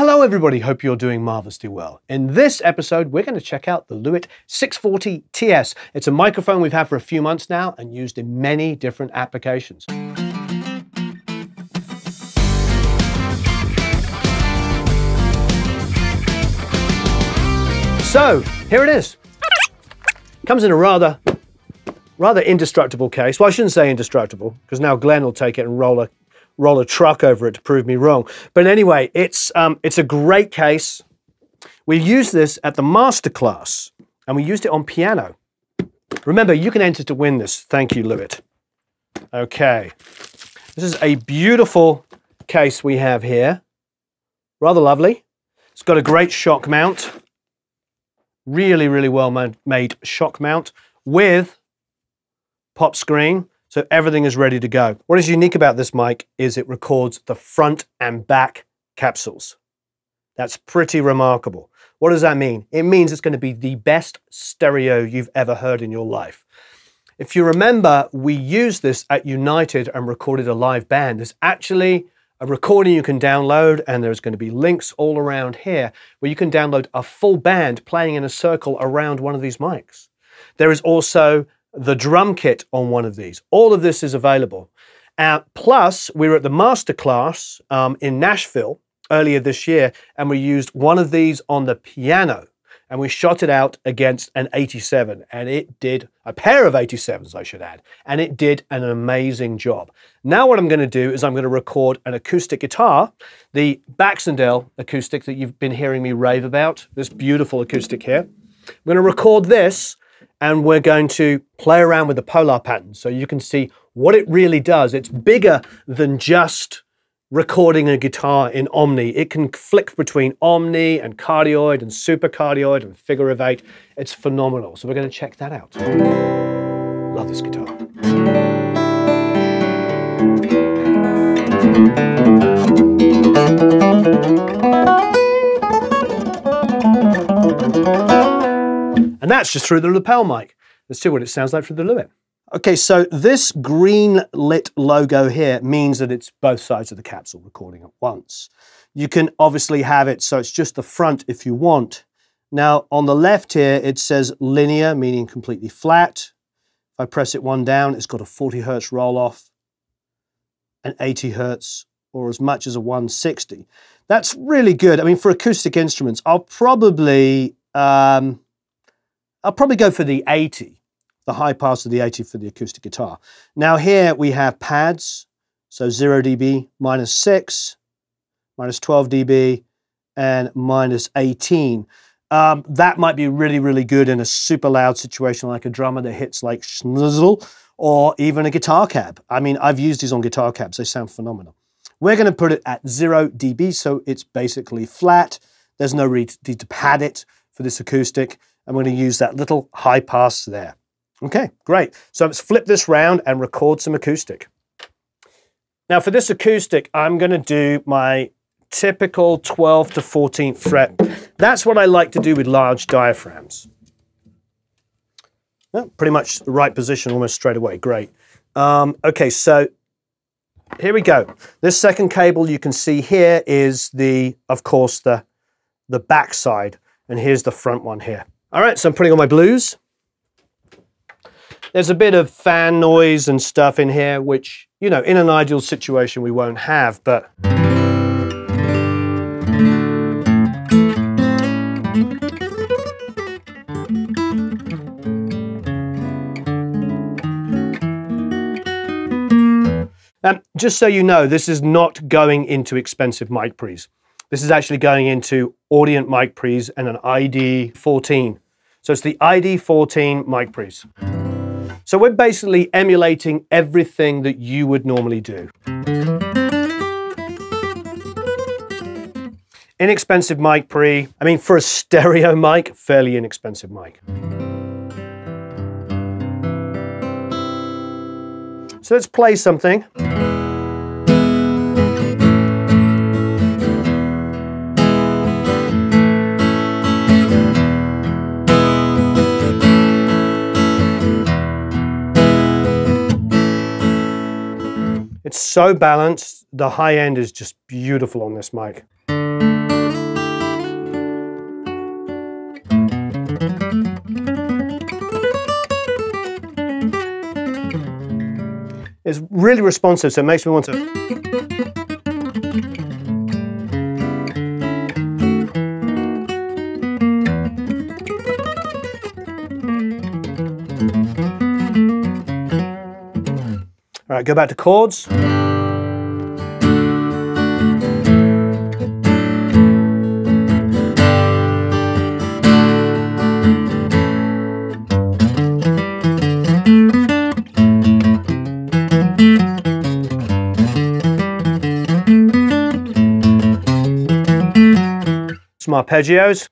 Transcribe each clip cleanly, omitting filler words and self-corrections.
Hello everybody, hope you're doing marvelously well. In this episode, we're going to check out the Lewitt 640 TS. It's a microphone we've had for a few months now and used in many different applications. So, here it is. Comes in a rather indestructible case. Well, I shouldn't say indestructible, because now Glenn will take it and roll a truck over it to prove me wrong. But anyway, it's a great case. We used this at the masterclass, and we used it on piano. Remember, you can enter to win this. Thank you, Lewitt. Okay. This is a beautiful case we have here. Rather lovely. It's got a great shock mount. Really, really well made shock mount with pop screen. So everything is ready to go. What is unique about this mic is it records the front and back capsules. That's pretty remarkable. What does that mean? It means it's going to be the best stereo you've ever heard in your life. If you remember, we used this at United and recorded a live band. There's actually a recording you can download, and there's going to be links all around here where you can download a full band playing in a circle around one of these mics. There is also the drum kit on one of these. All of this is available. Plus, we were at the masterclass in Nashville earlier this year, and we used one of these on the piano, and we shot it out against an 87, and it did, a pair of 87s, I should add, and it did an amazing job. Now what I'm going to do is I'm going to record an acoustic guitar, the Baxendale acoustic that you've been hearing me rave about, this beautiful acoustic here. I'm going to record this, and we're going to play around with the polar pattern so you can see what it really does. It's bigger than just recording a guitar in Omni. It can flick between Omni and cardioid and supercardioid and figure of 8. It's phenomenal. So we're going to check that out. Love this guitar. And that's just through the lapel mic. Let's see what it sounds like through the Lewitt. Okay, so this green lit logo here means that it's both sides of the capsule recording at once. You can obviously have it so it's just the front if you want. Now on the left here it says linear, meaning completely flat. If I press it one down, it's got a 40 hertz roll off, an 80 hertz, or as much as a 160. That's really good. I mean, for acoustic instruments, I'll probably go for the 80. The high pass of the 80 for the acoustic guitar. Now here we have pads, so 0 dB, -6, -12 dB, and -18. That might be really, really good in a super loud situation like a drummer that hits like schnizzle, or even a guitar cab. I mean, I've used these on guitar cabs, they sound phenomenal. We're going to put it at 0 dB, so it's basically flat. There's no need to pad it for this acoustic. I'm going to use that little high pass there. Okay, great. So let's flip this round and record some acoustic. Now for this acoustic, I'm going to do my typical 12th to 14th fret. That's what I like to do with large diaphragms. Well, pretty much the right position almost straight away. Great. Okay, so here we go. This second cable you can see here is of course, the back side, and here's the front one here. All right, so I'm putting on my blues. There's a bit of fan noise and stuff in here, which, you know, in an ideal situation we won't have, but... Just so you know, this is not going into expensive mic pre's. This is actually going into Audient mic pre's and an ID14. So it's the ID14 mic pre's. So we're basically emulating everything that you would normally do. Inexpensive mic pre, I mean for a stereo mic, fairly inexpensive mic. So let's play something. It's so balanced. The high end is just beautiful on this mic. It's really responsive, so it makes me want to. All right, go back to chords. Some arpeggios.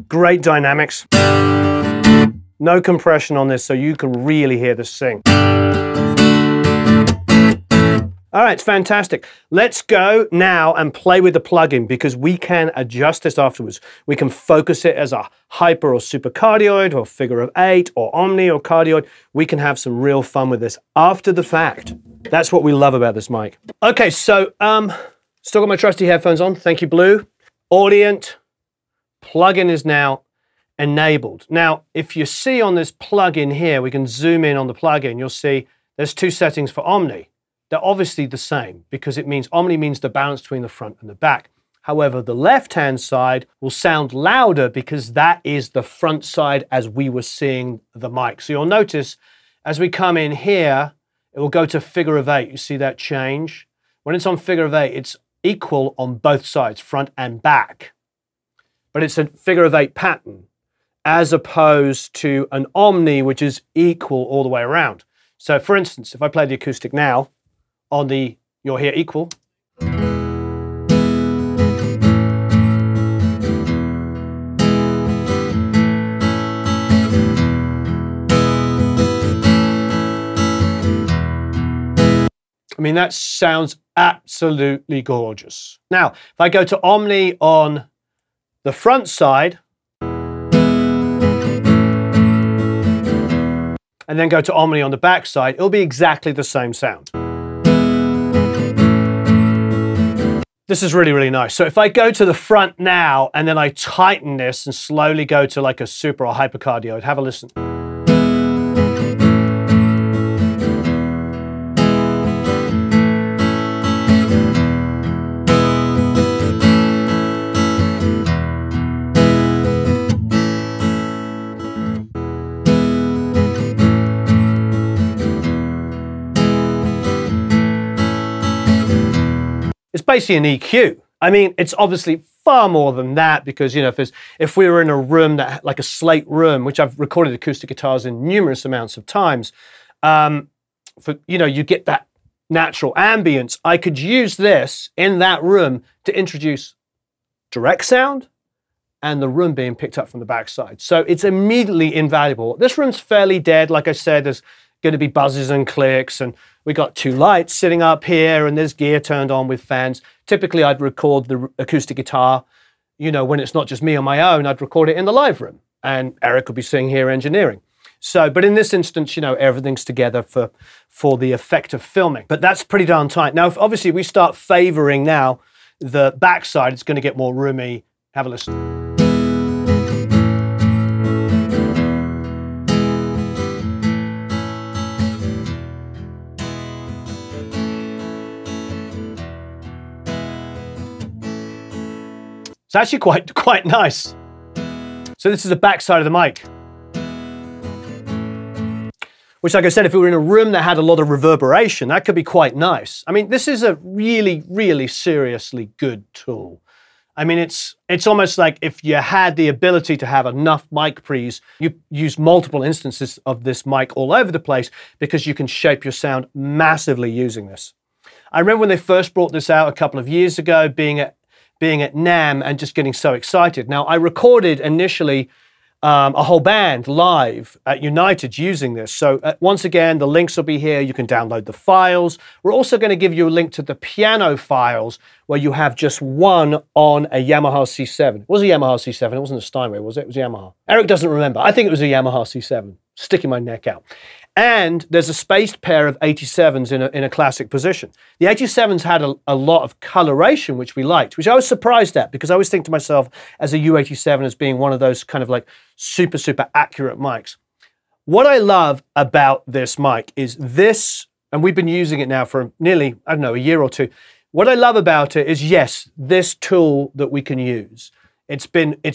Great dynamics. No compression on this, so you can really hear this sing. All right, it's fantastic. Let's go now and play with the plugin because we can adjust this afterwards. We can focus it as a hyper or super cardioid or figure of 8 or omni or cardioid. We can have some real fun with this after the fact. That's what we love about this mic. Okay, so still got my trusty headphones on. Thank you, Blue. Audient plugin is now enabled. Now, if you see on this plugin here, we can zoom in on the plugin. You'll see there's 2 settings for omni. They're obviously the same because it means omni means the balance between the front and the back. However, the left-hand side will sound louder because that is the front side as we were seeing the mic. So you'll notice as we come in here, it will go to figure of 8. You see that change? When it's on figure of 8, it's equal on both sides, front and back. But it's a figure of 8 pattern as opposed to an omni, which is equal all the way around. So for instance, if I play the acoustic now, on the, you'll hear equal. I mean, that sounds absolutely gorgeous. Now, if I go to omni on the front side, and then go to omni on the back side, it'll be exactly the same sound. This is really, really nice. So if I go to the front now and then I tighten this and slowly go to like a super or hypercardioid, have a listen. It's basically an EQ. I mean, it's obviously far more than that because, you know, if we were in a room that like a slate room, which I've recorded acoustic guitars in numerous amounts of times, you know, you get that natural ambience. I could use this in that room to introduce direct sound and the room being picked up from the backside. So it's immediately invaluable. This room's fairly dead. Like I said, there's going to be buzzes and clicks, and we got 2 lights sitting up here, and there's gear turned on with fans. Typically, I'd record the acoustic guitar, you know, when it's not just me on my own, I'd record it in the live room, and Eric would be sitting here engineering. So, but in this instance, you know, everything's together for the effect of filming. But that's pretty darn tight. Now, if obviously we start favoring now the backside, it's going to get more roomy. Have a listen. It's actually quite nice. So this is the back side of the mic. Which, like I said, if we were in a room that had a lot of reverberation, that could be quite nice. I mean, this is a really, really seriously good tool. I mean, it's almost like if you had the ability to have enough mic pre's, you use multiple instances of this mic all over the place because you can shape your sound massively using this. I remember when they first brought this out a couple of years ago, being at NAMM and just getting so excited. Now, I recorded initially a whole band live at United using this. So once again, the links will be here. You can download the files. We're also going to give you a link to the piano files where you have just one on a Yamaha C7. It was a Yamaha C7. It wasn't a Steinway, was it? It was a Yamaha. Eric doesn't remember. I think it was a Yamaha C7. Sticking my neck out. And there's a spaced pair of 87s in a classic position. The 87s had a lot of coloration, which we liked, which I was surprised at, because I always think to myself as a U87 as being one of those kind of like super, super accurate mics. What I love about this mic is this, and we've been using it now for nearly, I don't know, a year or two. What I love about it is, yes, this tool that we can use. It's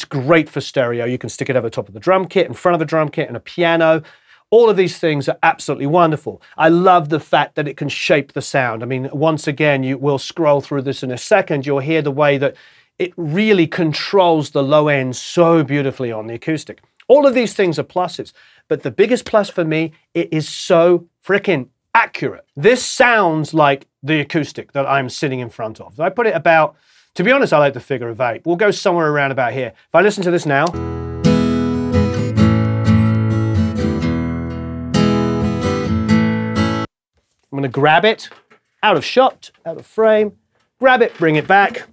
great for stereo. You can stick it over the top of the drum kit, in front of the drum kit, and a piano. All of these things are absolutely wonderful. I love the fact that it can shape the sound. I mean, once again, you will scroll through this in a second. You'll hear the way that it really controls the low end so beautifully on the acoustic. All of these things are pluses, but the biggest plus for me, it is so freaking accurate. This sounds like the acoustic that I'm sitting in front of. I put it about, to be honest, I like the figure of 8. We'll go somewhere around about here. If I listen to this now, I'm going to grab it out of shot, out of frame, grab it, bring it back.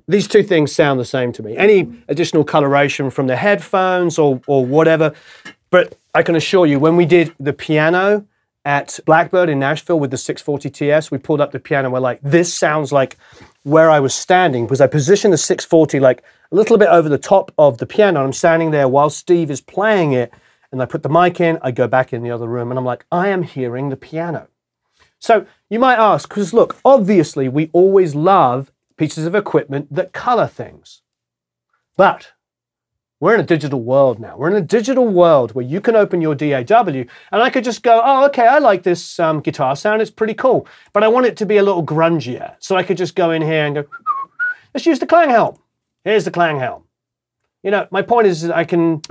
These two things sound the same to me. Any additional coloration from the headphones or whatever, but I can assure you, when we did the piano at Blackbird in Nashville with the 640 TS, we pulled up the piano and we're like, this sounds like where I was standing, because I positioned the 640 like a little bit over the top of the piano. And I'm standing there while Steve is playing it, and I put the mic in, I go back in the other room, and I'm like, I am hearing the piano. So you might ask, because look, obviously we always love pieces of equipment that color things. But we're in a digital world now. We're in a digital world where you can open your DAW and I could just go, oh, okay, I like this guitar sound, it's pretty cool, but I want it to be a little grungier. So I could just go in here and go, let's use the clang helm. Here's the clang helm. You know, my point is that I can...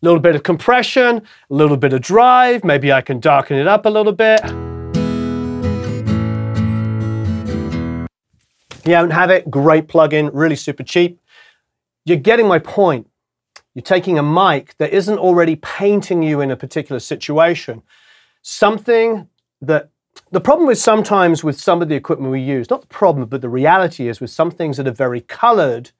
A little bit of compression, a little bit of drive, maybe I can darken it up a little bit. If you don't have it, great plugin, really super cheap. You're getting my point. You're taking a mic that isn't already painting you in a particular situation. Something that, the problem is sometimes with some of the equipment we use, not the problem, but the reality is with some things that are very colored,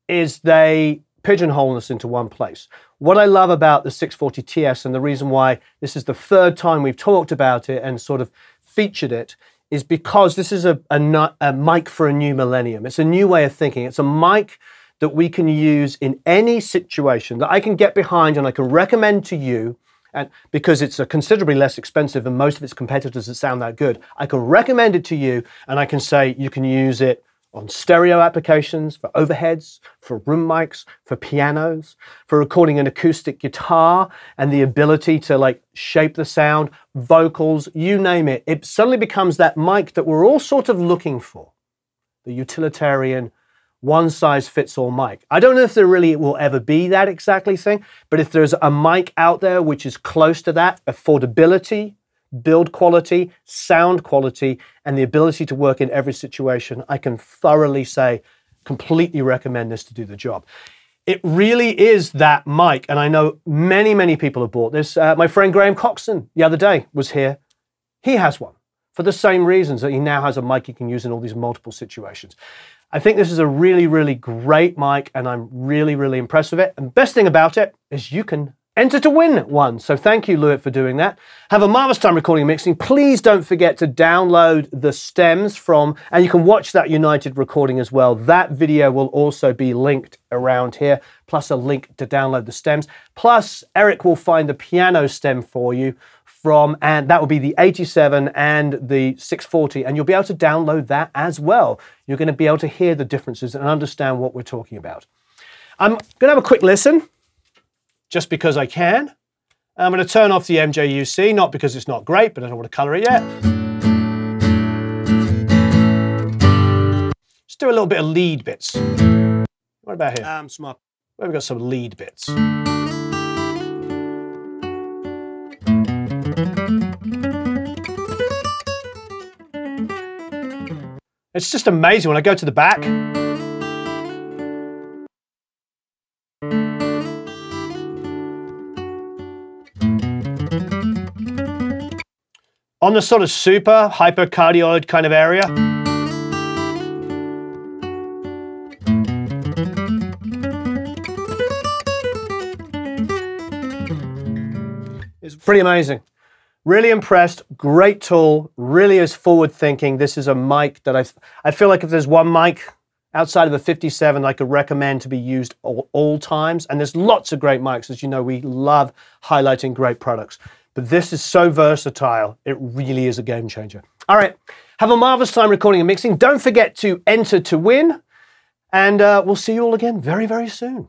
is they pigeonhole us into one place. What I love about the 640 TS, and the reason why this is the third time we've talked about it and sort of featured it, is because this is a mic for a new millennium. It's a new way of thinking. It's a mic that we can use in any situation that I can get behind and I can recommend to you, and because it's considerably less expensive than most of its competitors that sound that good, I can recommend it to you and I can say you can use it on stereo applications, for overheads, for room mics, for pianos, for recording an acoustic guitar and the ability to like shape the sound, vocals, you name it. It suddenly becomes that mic that we're all sort of looking for. The utilitarian, one-size-fits-all mic. I don't know if there really will ever be that exactly thing, but if there's a mic out there which is close to that, affordability, build quality, sound quality, and the ability to work in every situation, I can thoroughly say, completely recommend this to do the job. It really is that mic, and I know many, many people have bought this. My friend Graham Coxon the other day was here. He has one for the same reasons that he now has a mic he can use in all these multiple situations. I think this is a really, really great mic, and I'm really, really impressed with it. And the best thing about it is you can enter to win one. So thank you, Lewitt, for doing that. Have a marvelous time recording and mixing. Please don't forget to download the stems from, and you can watch that United recording as well. That video will also be linked around here, plus a link to download the stems. Plus, Eric will find the piano stem for you from, and that will be the 87 and the 640, and you'll be able to download that as well. You're going to be able to hear the differences and understand what we're talking about. I'm going to have a quick listen, just because I can. I'm going to turn off the MJUC, not because it's not great, but I don't want to color it yet. Just do a little bit of lead bits. What about here? Smart. Where have we got some lead bits? It's just amazing when I go to the back. On the sort of super hypercardioid kind of area. It's pretty amazing. Really impressed, great tool, really is forward thinking. This is a mic that I feel like if there's one mic outside of a 57 I could recommend to be used all times, and there's lots of great mics. As you know, we love highlighting great products. But this is so versatile, it really is a game changer. All right, have a marvelous time recording and mixing. Don't forget to enter to win, and we'll see you all again very, very soon.